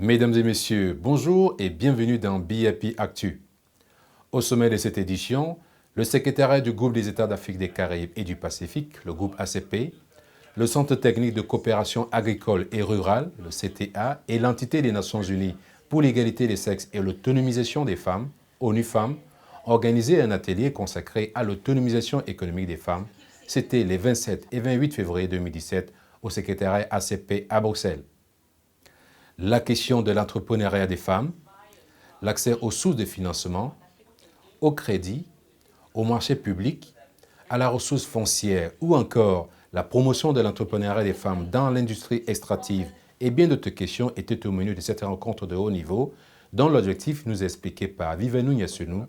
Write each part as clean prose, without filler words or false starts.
Mesdames et messieurs, bonjour et bienvenue dans BIP Actu. Au sommet de cette édition, le secrétariat du groupe des États d'Afrique des Caraïbes et du Pacifique, le groupe ACP, le Centre technique de coopération agricole et rurale, le CTA, et l'entité des Nations Unies pour l'égalité des sexes et l'autonomisation des femmes, ONU Femmes, ont organisé un atelier consacré à l'autonomisation économique des femmes. C'était les 27 et 28 février 2017 au secrétariat ACP à Bruxelles. La question de l'entrepreneuriat des femmes, l'accès aux sources de financement, au crédit, au marché public, à la ressource foncière ou encore la promotion de l'entrepreneuriat des femmes dans l'industrie extractive et bien d'autres questions étaient au menu de cette rencontre de haut niveau dont l'objectif nous est expliqué par Vivenou Niassenou,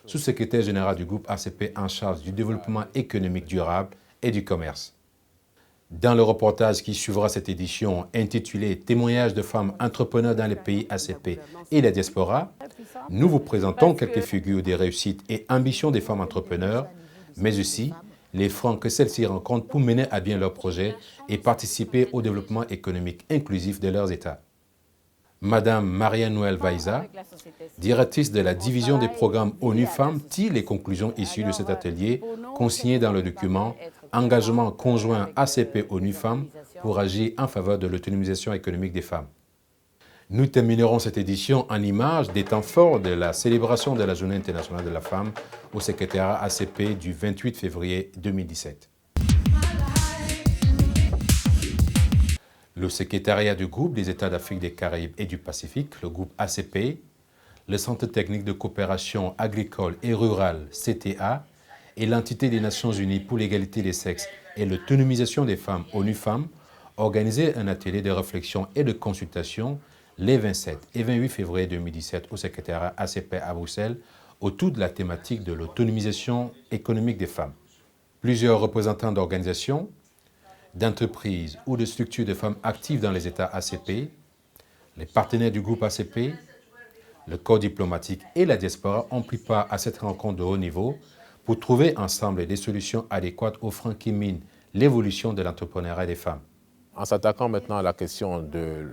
sous-secrétaire général du groupe ACP en charge du développement économique durable et du commerce. Dans le reportage qui suivra cette édition intitulé « Témoignages de femmes entrepreneurs dans les pays ACP et la diaspora », nous vous présentons quelques figures des réussites et ambitions des femmes entrepreneurs, mais aussi les freins que celles-ci rencontrent pour mener à bien leurs projets et participer au développement économique inclusif de leurs États. Madame Maria-Noëlle Vaïza, directrice de la division des programmes ONU Femmes, tire les conclusions issues de cet atelier consigné dans le document « Engagement conjoint ACP-ONU Femmes pour agir en faveur de l'autonomisation économique des femmes ». Nous terminerons cette édition en image des temps forts de la célébration de la Journée internationale de la femme au secrétariat ACP du 28 février 2017. Le secrétariat du groupe des États d'Afrique des Caraïbes et du Pacifique, le groupe ACP, le Centre technique de coopération agricole et rurale, CTA, et l'entité des Nations Unies pour l'égalité des sexes et l'autonomisation des femmes, ONU Femmes, ont organisé un atelier de réflexion et de consultation les 27 et 28 février 2017 au secrétariat ACP à Bruxelles autour de la thématique de l'autonomisation économique des femmes. Plusieurs représentants d'organisations, d'entreprises ou de structures de femmes actives dans les États ACP, les partenaires du groupe ACP, le corps diplomatique et la diaspora ont pris part à cette rencontre de haut niveau pour trouver ensemble des solutions adéquates aux freins qui minent l'évolution de l'entrepreneuriat des femmes. En s'attaquant maintenant à la question de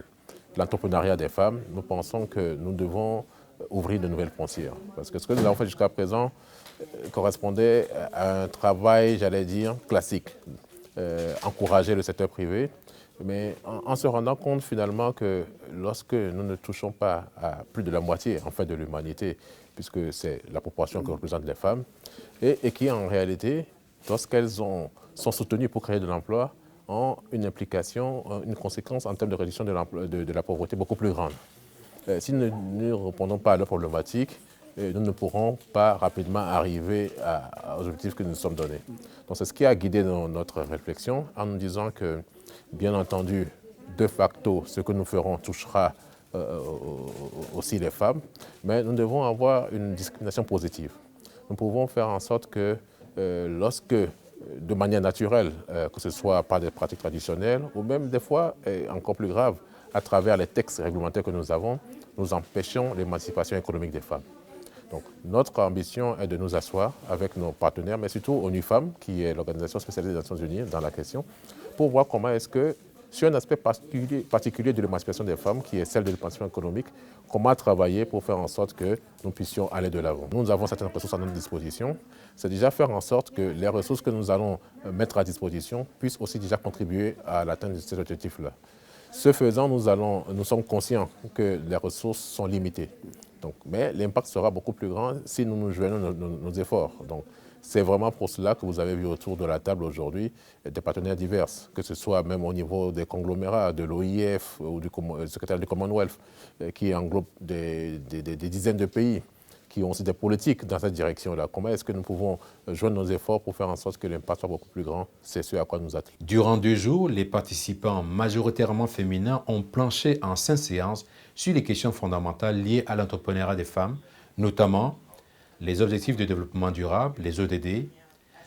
l'entrepreneuriat des femmes, nous pensons que nous devons ouvrir de nouvelles frontières. Parce que ce que nous avons fait jusqu'à présent correspondait à un travail, j'allais dire, classique. Encourager le secteur privé, mais en se rendant compte finalement que lorsque nous ne touchons pas à plus de la moitié en fait de l'humanité, puisque c'est la proportion que représentent les femmes, et qui en réalité, lorsqu'elles sont soutenues pour créer de l'emploi, ont une implication, une conséquence en termes de réduction de la pauvreté beaucoup plus grande. Si nous ne répondons pas à leurs problématiques, nous ne pourrons pas rapidement arriver aux objectifs que nous nous sommes donnés. Donc c'est ce qui a guidé notre réflexion en nous disant que, bien entendu, de facto, ce que nous ferons touchera aussi les femmes, mais nous devons avoir une discrimination positive. Nous pouvons faire en sorte que lorsque, de manière naturelle, que ce soit par des pratiques traditionnelles ou même des fois, et encore plus grave, à travers les textes réglementaires que nous avons, nous empêchons l'émancipation économique des femmes. Donc, notre ambition est de nous asseoir avec nos partenaires, mais surtout ONU Femmes, qui est l'organisation spécialisée des Nations Unies dans la question, pour voir comment est-ce que, sur un aspect particulier de l'émancipation des femmes, qui est celle de l'émancipation économique, comment travailler pour faire en sorte que nous puissions aller de l'avant. Nous avons certaines ressources à notre disposition. C'est déjà faire en sorte que les ressources que nous allons mettre à disposition puissent aussi déjà contribuer à l'atteinte de ces objectifs-là. Ce faisant, nous sommes conscients que les ressources sont limitées. Donc, mais l'impact sera beaucoup plus grand si nous nous joignons nos efforts. Donc, c'est vraiment pour cela que vous avez vu autour de la table aujourd'hui des partenaires divers, que ce soit même au niveau des conglomérats, de l'OIF ou du secrétaire du Commonwealth, qui englobe des dizaines de pays, qui ont aussi des politiques dans cette direction-là. Comment est-ce que nous pouvons joindre nos efforts pour faire en sorte que l'impact soit beaucoup plus grand? C'est ce à quoi nous attendons. Durant 2 jours, les participants majoritairement féminins ont planché en 5 séances sur les questions fondamentales liées à l'entrepreneuriat des femmes, notamment les objectifs de développement durable, les ODD,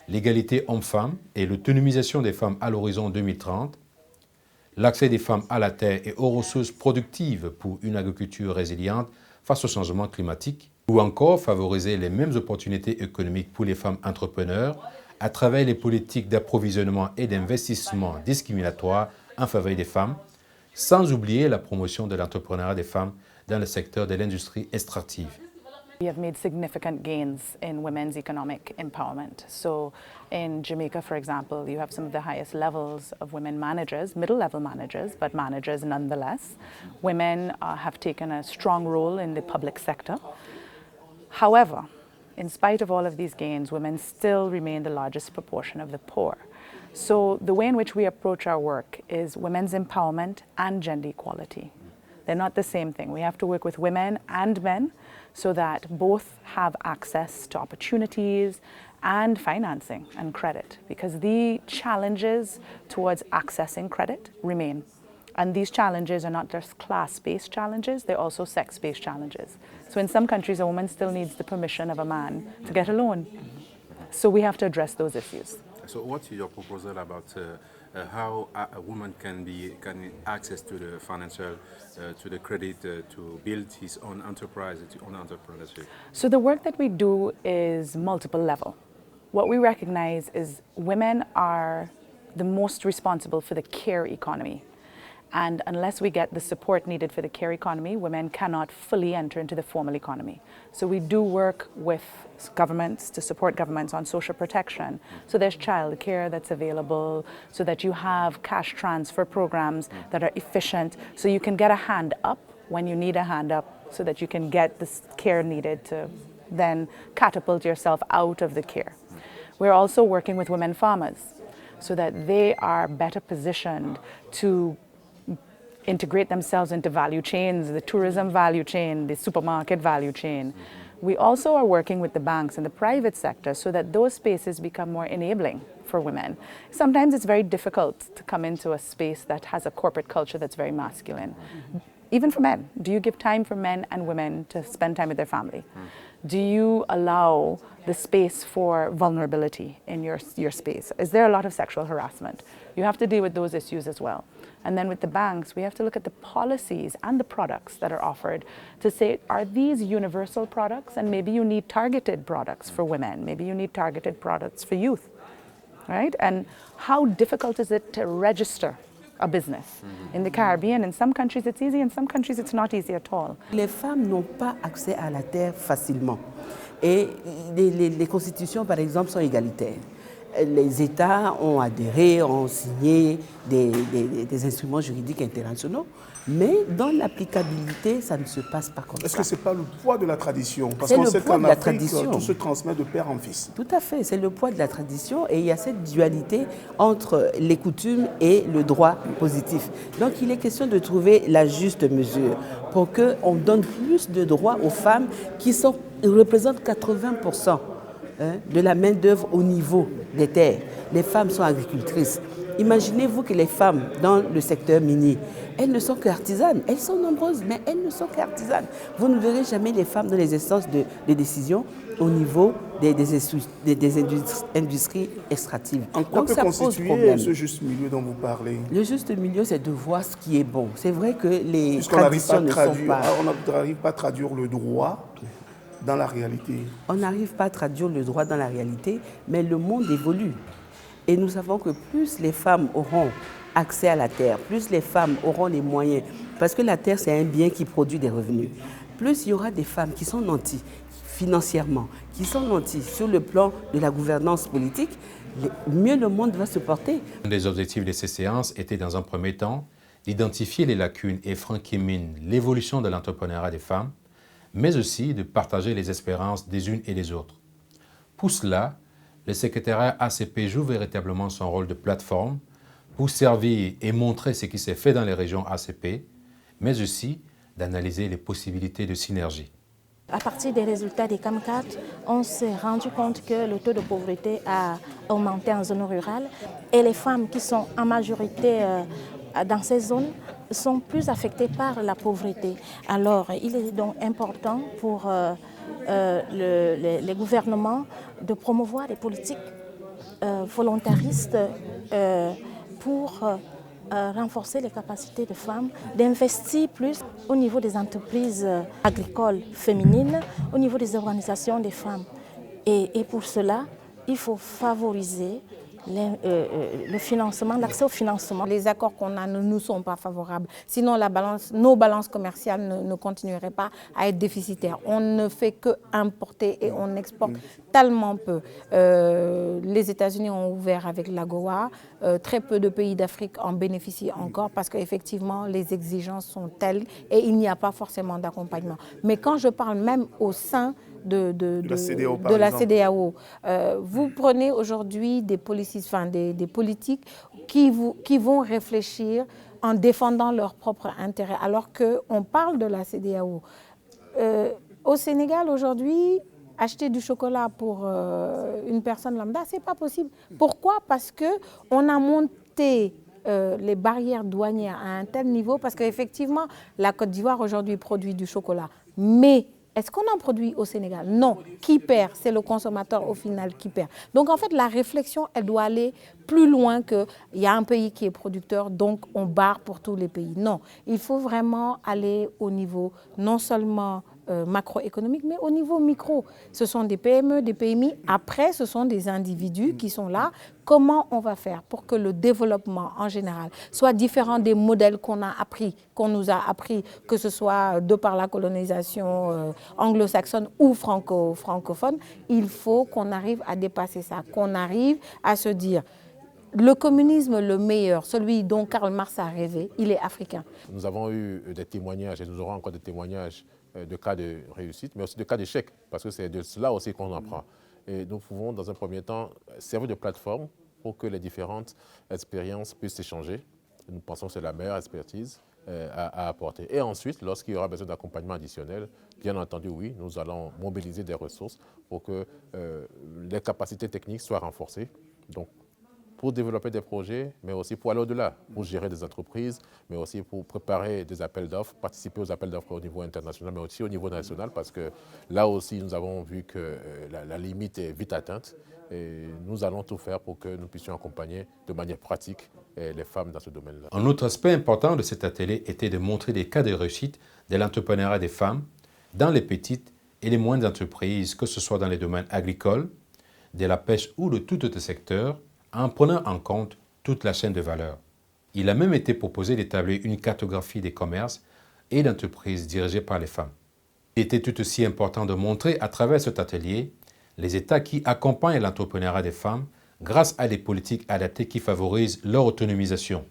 l'égalité hommes-femmes et l'autonomisation des femmes à l'horizon 2030, l'accès des femmes à la terre et aux ressources productives pour une agriculture résiliente face au changement climatique, ou encore favoriser les mêmes opportunités économiques pour les femmes entrepreneurs à travers les politiques d'approvisionnement et d'investissement discriminatoires en faveur des femmes, sans oublier la promotion de l'entrepreneuriat des femmes dans le secteur de l'industrie extractive. We have made significant gains in women's economic empowerment. So in Jamaica, for example, you have some of the highest levels of women managers, middle-level managers, but managers nonetheless. Women have taken a strong role in the public sector. However, in spite of all of these gains, women still remain the largest proportion of the poor. So the way in which we approach our work is women's empowerment and gender equality. They're not the same thing. We have to work with women and men so that both have access to opportunities and financing and credit, because the challenges towards accessing credit remain. And these challenges are not just class-based challenges, they're also sex-based challenges. So in some countries, a woman still needs the permission of a man to get a loan. So we have to address those issues. So what's your proposal about how a woman can access to the financial, to the credit to build his own enterprise, his own entrepreneurship? So the work that we do is multiple level. What we recognize is women are the most responsible for the care economy. And unless we get the support needed for the care economy, women cannot fully enter into the formal economy. So we do work with governments to support governments on social protection. So there's child care that's available, so that you have cash transfer programs that are efficient, so you can get a hand up when you need a hand up, so that you can get the care needed to then catapult yourself out of the care. We're also working with women farmers so that they are better positioned to integrate themselves into value chains, the tourism value chain, the supermarket value chain. We also are working with the banks and the private sector so that those spaces become more enabling for women. Sometimes it's very difficult to come into a space that has a corporate culture that's very masculine. Even for men, do you give time for men and women to spend time with their family? Do you allow the space for vulnerability in your space? Is there a lot of sexual harassment? You have to deal with those issues as well. And then with the banks, we have to look at the policies and the products that are offered to say, are these universal products? And maybe you need targeted products for women. Maybe you need targeted products for youth, right? And how difficult is it to register a business? In the Caribbean, in some countries it's easy, in some countries it's not easy at all. Les femmes n'ont pas accès à la terre facilement. Et les constitutions, par exemple, sont égalitaires. Les États ont adhéré, ont signé des instruments juridiques internationaux, mais dans l'applicabilité, ça ne se passe pas comme ça. Est-ce que ce n'est pas le poids de la tradition? Parce qu'on sait qu'en Afrique, tout se transmet de père en fils. Tout à fait, c'est le poids de la tradition, et il y a cette dualité entre les coutumes et le droit positif. Donc il est question de trouver la juste mesure pour qu'on donne plus de droits aux femmes qui représentent 80% de la main-d'œuvre au niveau des terres. Les femmes sont agricultrices. Imaginez-vous que les femmes dans le secteur minier, elles ne sont qu'artisanes. Elles sont nombreuses, mais elles ne sont qu'artisanes. Vous ne verrez jamais les femmes dans les instances de décision au niveau des industries extractives. En quoi peut constituer ce juste milieu dont vous parlez? Le juste milieu, c'est de voir ce qui est bon. C'est vrai que les traditions ne sont pas... On n'arrive pas à traduire le droit dans la réalité. On n'arrive pas à traduire le droit dans la réalité, mais le monde évolue. Et nous savons que plus les femmes auront accès à la terre, plus les femmes auront les moyens, parce que la terre, c'est un bien qui produit des revenus, plus il y aura des femmes qui sont nanties financièrement, qui sont nanties sur le plan de la gouvernance politique, mieux le monde va se porter. Un des objectifs de ces séances était, dans un premier temps, d'identifier les lacunes et freins qui minent l'évolution de l'entrepreneuriat des femmes, mais aussi de partager les espérances des unes et des autres. Pour cela, le secrétariat ACP joue véritablement son rôle de plateforme pour servir et montrer ce qui s'est fait dans les régions ACP, mais aussi d'analyser les possibilités de synergie. À partir des résultats des CAM4, on s'est rendu compte que le taux de pauvreté a augmenté en zone rurale et les femmes qui sont en majorité dans ces zones sont plus affectées par la pauvreté. Alors, il est donc important pour les gouvernements de promouvoir des politiques volontaristes pour renforcer les capacités des femmes, d'investir plus au niveau des entreprises agricoles féminines, au niveau des organisations des femmes. Et pour cela, il faut favoriser le financement, l'accès au financement. Les accords qu'on a ne nous sont pas favorables. Sinon, nos balances commerciales ne continueraient pas à être déficitaires. On ne fait que importer et on exporte tellement peu. Les États-Unis ont ouvert avec l'AGOA. Très peu de pays d'Afrique en bénéficient encore parce qu'effectivement, les exigences sont telles et il n'y a pas forcément d'accompagnement. Mais quand je parle même au sein de la CEDEAO. Vous prenez aujourd'hui des politiques qui vont réfléchir en défendant leurs propres intérêts, alors qu'on parle de la CEDEAO. Au Sénégal, aujourd'hui, acheter du chocolat pour une personne lambda, ce n'est pas possible. Pourquoi? Parce qu'on a monté les barrières douanières à un tel niveau, parce qu'effectivement, la Côte d'Ivoire aujourd'hui produit du chocolat. Mais est-ce qu'on en produit au Sénégal? Non. Qui perd? C'est le consommateur au final qui perd. Donc en fait, la réflexion, elle doit aller plus loin qu'il y a un pays qui est producteur, donc on barre pour tous les pays. Non, il faut vraiment aller au niveau non seulement macroéconomique, mais au niveau micro. Ce sont des PME, des PMI. Après, ce sont des individus qui sont là. Comment on va faire pour que le développement en général soit différent des modèles qu'on nous a appris, que ce soit de par la colonisation anglo-saxonne ou francophone? Il faut qu'on arrive à dépasser ça, qu'on arrive à se dire le communisme, le meilleur, celui dont Karl Marx a rêvé, il est africain. Nous avons eu des témoignages et nous aurons encore des témoignages de cas de réussite, mais aussi de cas d'échec, parce que c'est de cela aussi qu'on apprend. Et nous pouvons, dans un premier temps, servir de plateforme pour que les différentes expériences puissent s'échanger. Nous pensons que c'est la meilleure expertise à apporter. Et ensuite, lorsqu'il y aura besoin d'accompagnement additionnel, bien entendu, oui, nous allons mobiliser des ressources pour que les capacités techniques soient renforcées. Donc, pour développer des projets, mais aussi pour aller au-delà, pour gérer des entreprises, mais aussi pour préparer des appels d'offres, participer aux appels d'offres au niveau international, mais aussi au niveau national, parce que là aussi, nous avons vu que la limite est vite atteinte. Et nous allons tout faire pour que nous puissions accompagner de manière pratique les femmes dans ce domaine-là. Un autre aspect important de cet atelier était de montrer des cas de réussite de l'entrepreneuriat des femmes dans les petites et les moyennes entreprises, que ce soit dans les domaines agricoles, de la pêche ou de tout autre secteur, en prenant en compte toute la chaîne de valeur. Il a même été proposé d'établir une cartographie des commerces et d'entreprises dirigées par les femmes. Il était tout aussi important de montrer à travers cet atelier les États qui accompagnent l'entrepreneuriat des femmes grâce à des politiques adaptées qui favorisent leur autonomisation.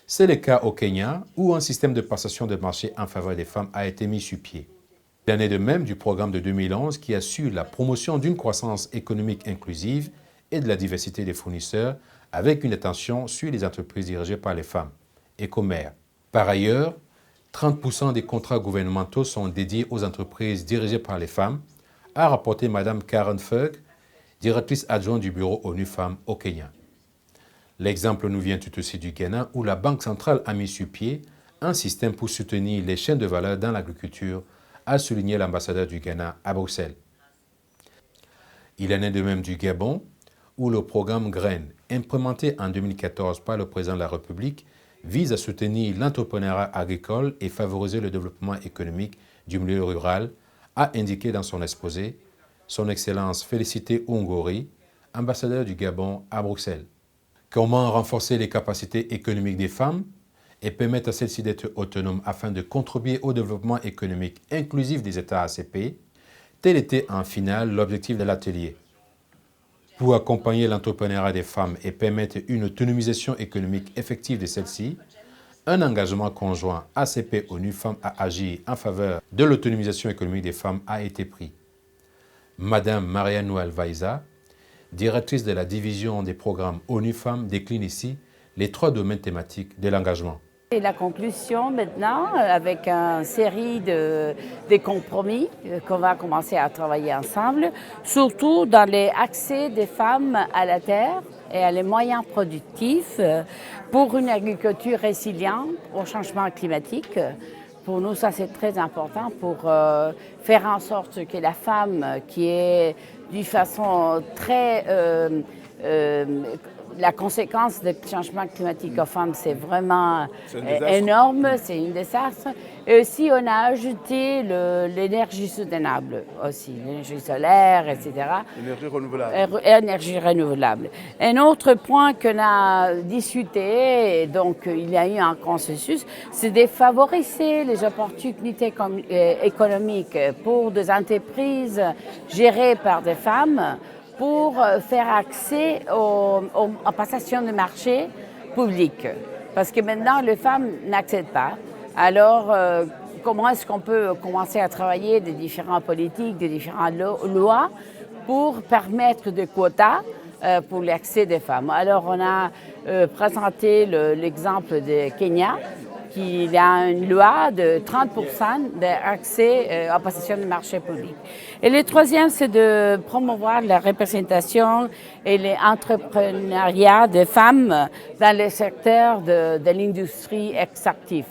C'est le cas au Kenya où un système de passation de marché en faveur des femmes a été mis sur pied. Il en est de même du programme de 2011 qui assure la promotion d'une croissance économique inclusive et de la diversité des fournisseurs avec une attention sur les entreprises dirigées par les femmes, Ecomer. Par ailleurs, 30% des contrats gouvernementaux sont dédiés aux entreprises dirigées par les femmes, a rapporté Mme Karen Ferg, directrice adjointe du bureau ONU Femmes au Kenya. L'exemple nous vient tout aussi du Ghana où la Banque centrale a mis sur pied un système pour soutenir les chaînes de valeur dans l'agriculture, a souligné l'ambassadeur du Ghana à Bruxelles. Il en est de même du Gabon, où le programme Graines, implémenté en 2014 par le président de la République, vise à soutenir l'entrepreneuriat agricole et favoriser le développement économique du milieu rural, a indiqué dans son exposé son Excellence Félicité Ongori, ambassadeur du Gabon à Bruxelles. Comment renforcer les capacités économiques des femmes et permettre à celles-ci d'être autonomes afin de contribuer au développement économique inclusif des États ACP? Tel était en finale l'objectif de l'atelier. Pour accompagner l'entrepreneuriat des femmes et permettre une autonomisation économique effective de celles-ci, un engagement conjoint ACP-ONU Femmes à agir en faveur de l'autonomisation économique des femmes a été pris. Madame Maria-Noël Vaïza, directrice de la division des programmes ONU Femmes, décline ici les 3 domaines thématiques de l'engagement. Et la conclusion maintenant, avec une série de compromis qu'on va commencer à travailler ensemble, surtout dans l'accès des femmes à la terre et à les moyens productifs pour une agriculture résiliente au changement climatique. Pour nous, ça c'est très important pour faire en sorte que la femme qui est d'une façon très la conséquence du changement climatique aux femmes, c'est vraiment énorme, c'est un désastre. Et aussi, on a ajouté l'énergie soutenable aussi, l'énergie solaire, etc. Énergie renouvelable. Énergie renouvelable. Un autre point qu'on a discuté, et donc il y a eu un consensus, c'est de favoriser les opportunités économiques pour des entreprises gérées par des femmes pour faire accès aux passations de marché publiques. Parce que maintenant, les femmes n'accèdent pas. Alors, comment est-ce qu'on peut commencer à travailler des différentes politiques, des différentes lois pour permettre des quotas pour l'accès des femmes? Alors, on a présenté l'exemple de Kenya, qui a une loi de 30% d'accès aux possessions de marché public. Et le troisième, c'est de promouvoir la représentation et l'entrepreneuriat des femmes dans le secteur de l'industrie extractive.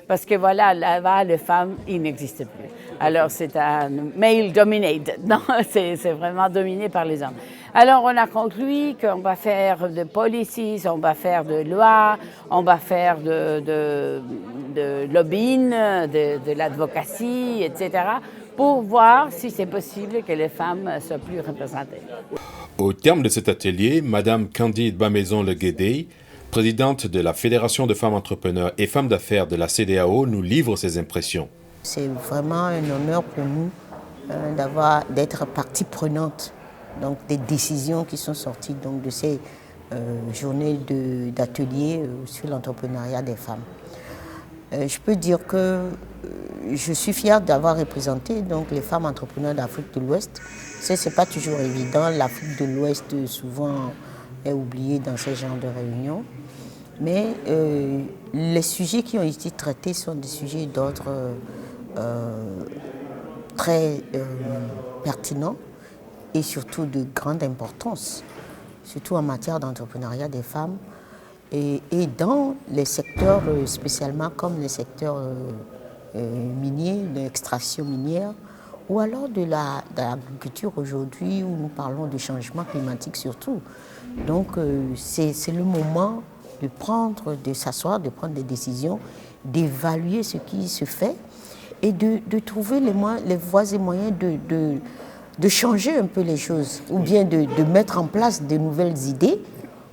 Parce que voilà, là-bas, les femmes, ils n'existent plus. Alors, c'est un male-dominated. Non, c'est vraiment dominé par les hommes. Alors, on a conclu qu'on va faire de policies, on va faire de lois, on va faire de lobbying, de l'advocacy, etc., pour voir si c'est possible que les femmes soient plus représentées. Au terme de cet atelier, Madame Candide Bamaison-Leguédé, présidente de la Fédération de femmes entrepreneurs et femmes d'affaires de la CEDEAO, nous livre ses impressions. C'est vraiment un honneur pour nous d'être partie prenante donc, des décisions qui sont sorties donc, de ces journées d'ateliers sur l'entrepreneuriat des femmes. Je peux dire que je suis fière d'avoir représenté donc, les femmes entrepreneurs d'Afrique de l'Ouest. Ce n'est pas toujours évident, l'Afrique de l'Ouest souvent est oubliée dans ce genre de réunions. Mais les sujets qui ont été traités sont des sujets d'ordre très pertinents et surtout de grande importance, surtout en matière d'entrepreneuriat des femmes et dans les secteurs spécialement comme les secteurs miniers, l'extraction minière ou alors de l'agriculture aujourd'hui où nous parlons de changement climatique surtout. Donc c'est le moment de s'asseoir, de prendre des décisions, d'évaluer ce qui se fait et de trouver les voies et moyens de changer un peu les choses ou bien de mettre en place de nouvelles idées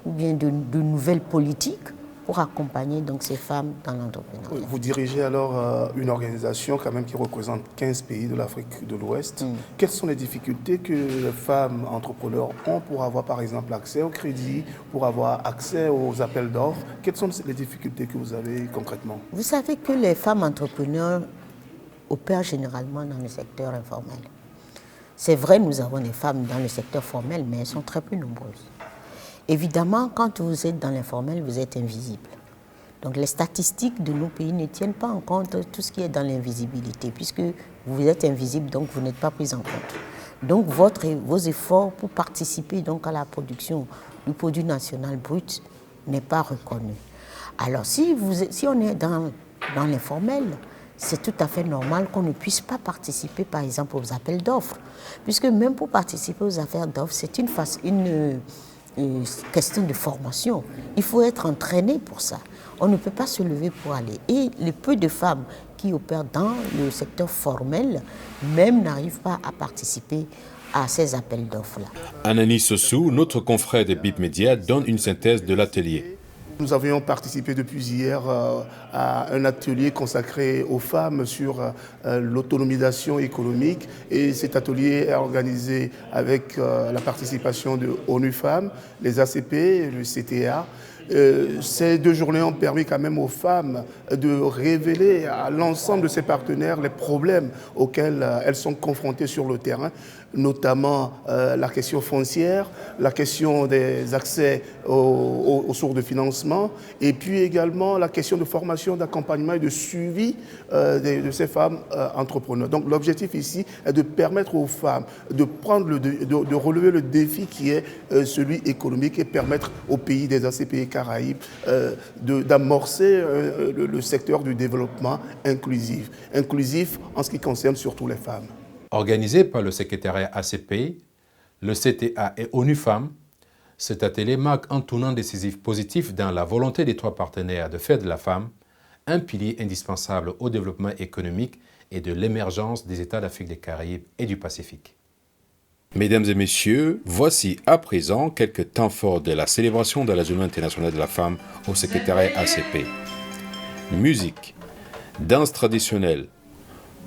ou bien de nouvelles politiques pour accompagner donc ces femmes dans l'entrepreneuriat. Vous dirigez alors une organisation quand même qui représente 15 pays de l'Afrique de l'Ouest. Quelles sont les difficultés que les femmes entrepreneurs ont pour avoir par exemple accès au crédit, pour avoir accès aux appels d'offres? Quelles sont les difficultés que vous avez concrètement? Vous savez que les femmes entrepreneurs opèrent généralement dans le secteur informel. C'est vrai, nous avons des femmes dans le secteur formel, mais elles sont très peu nombreuses. Évidemment, quand vous êtes dans l'informel, vous êtes invisible. Donc les statistiques de nos pays ne tiennent pas en compte tout ce qui est dans l'invisibilité, puisque vous êtes invisible, donc vous n'êtes pas pris en compte. Donc vos efforts pour participer donc, à la production du produit national brut n'est pas reconnu. Alors si on est dans l'informel, c'est tout à fait normal qu'on ne puisse pas participer par exemple aux appels d'offres, puisque même pour participer aux appels d'offres, c'est une question de formation. Il faut être entraîné pour ça. On ne peut pas se lever pour aller. Et les peu de femmes qui opèrent dans le secteur formel, même n'arrivent pas à participer à ces appels d'offres-là. Anani Sossou, notre confrère de BIP Media, donne une synthèse de l'atelier. Nous avions participé depuis hier à un atelier consacré aux femmes sur l'autonomisation économique et cet atelier est organisé avec la participation de ONU Femmes, les ACP, le CTA. Ces 2 journées ont permis quand même aux femmes de révéler à l'ensemble de ses partenaires les problèmes auxquels elles sont confrontées sur le terrain, notamment la question foncière, la question des accès aux sources de financement et puis également la question de formation, d'accompagnement et de suivi de ces femmes entrepreneurs. Donc l'objectif ici est de permettre aux femmes de relever le défi qui est celui économique et permettre aux pays des ACP et Caraïbes d'amorcer le secteur du développement inclusif en ce qui concerne surtout les femmes. Organisé par le secrétariat ACP, le CTA et ONU Femmes, Cet atelier marque un tournant décisif positif dans la volonté des trois partenaires de faire de la femme un pilier indispensable au développement économique et de l'émergence des États d'Afrique des Caraïbes et du Pacifique. Mesdames et messieurs, voici à présent quelques temps forts de la célébration de la Journée internationale de la femme au secrétariat ACP. Musique, danse traditionnelle,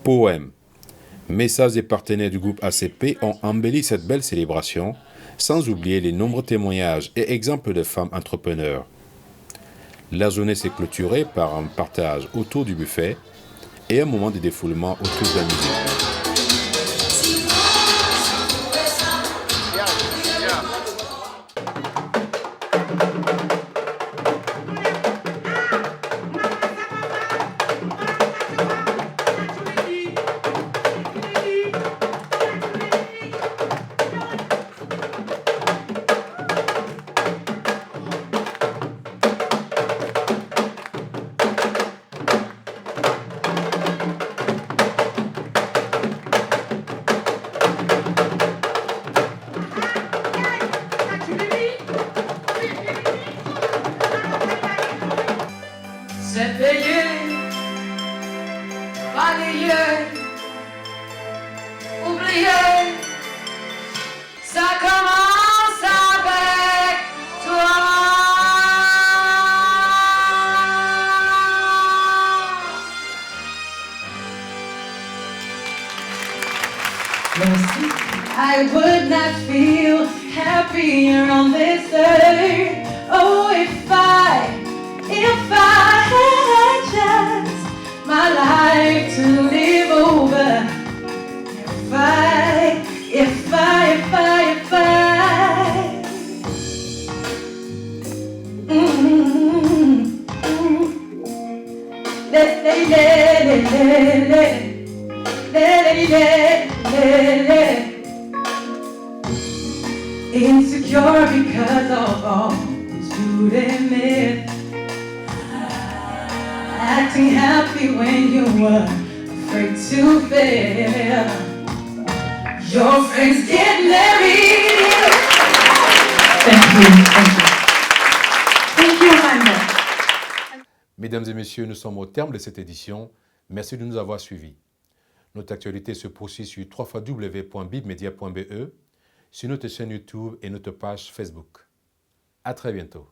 poèmes, messages des partenaires du groupe ACP ont embelli cette belle célébration, sans oublier les nombreux témoignages et exemples de femmes entrepreneurs. La journée s'est clôturée par un partage autour du buffet et un moment de défoulement autour de la musique. C'est payé, balayé, oublié, ça commence avec toi. Merci. I would not feel happier on this earth. Oh, if I had just my life to live over, if I insecure because of all this beauty myth, acting happy when you were afraid to fail. Your friends get married. Thank you. Thank you, Amanda. Mesdames et messieurs, nous sommes au terme de cette édition. Merci de nous avoir suivis. Notre actualité se poursuit sur www.bibmedia.be, sur notre chaîne YouTube et notre page Facebook. À très bientôt.